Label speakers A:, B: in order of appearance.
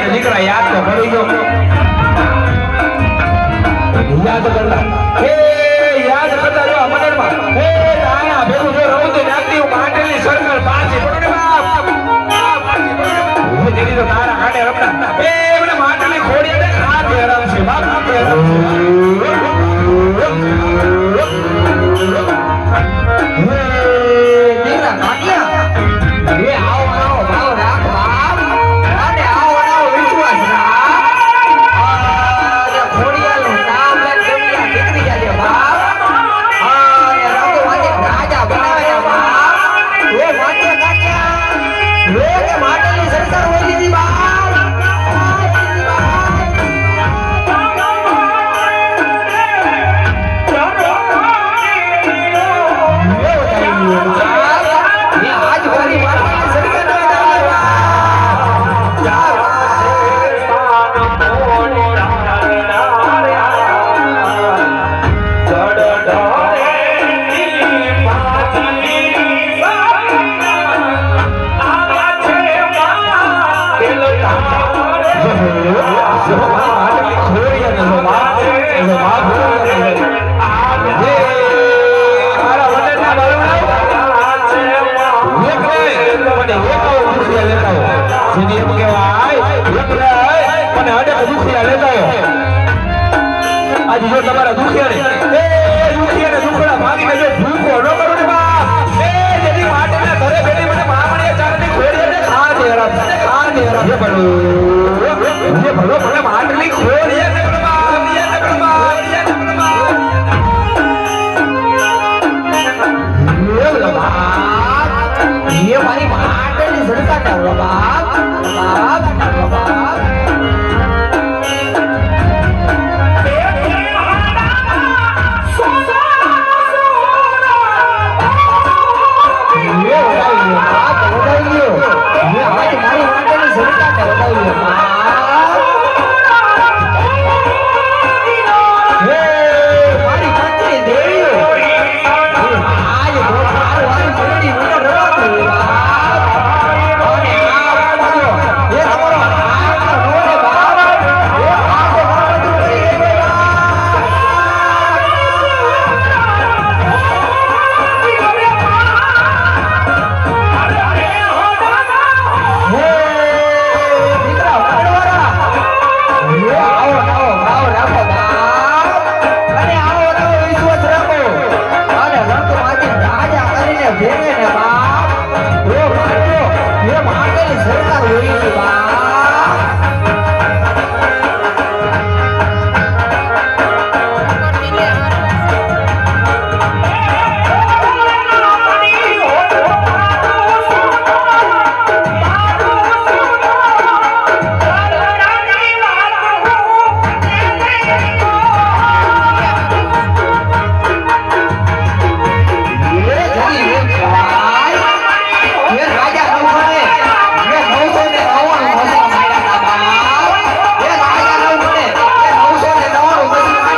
A: ને દીકરા યાદ તો કરી દો યાદ કરતા યાદ કરતા જો મંડળમાં આયા ભેગું જો રહું તો નાખતી હું માંડેલી સરકાર પાછી પડે બાપ હું જેની તો તારા કાઢે રમતા મને માંડેલી ખોડી દે હાથ હેરાન છે બાપ હાથ હેરાન છે
B: દીકરા કાઢ્યા આવો આવો ભાવ રાખ બાપ અને આવો આવો વિશ્વાસ રાખ ખોડિયાનું નામ લે ખોડિયા દીકરી જાજે બાપ અને રાતો વાજે રાજા બનાવ્યા બાપ એ વાજે કાઢ્યા રે કે માટેની સરકાર હોય લીધી બાપ
A: જો તમારા દુખિયાને દુખડા ભાગીને જો ભૂખો ન કરો ને બાપ જેની માટેના ઘરે બેઠી મને મામણીએ ચારની ખોડી દે ખા દે જે ભલો મને માટલી ખોડી દે
B: ये मारी माटेली सरकार टाळो बाप સરકાર હોય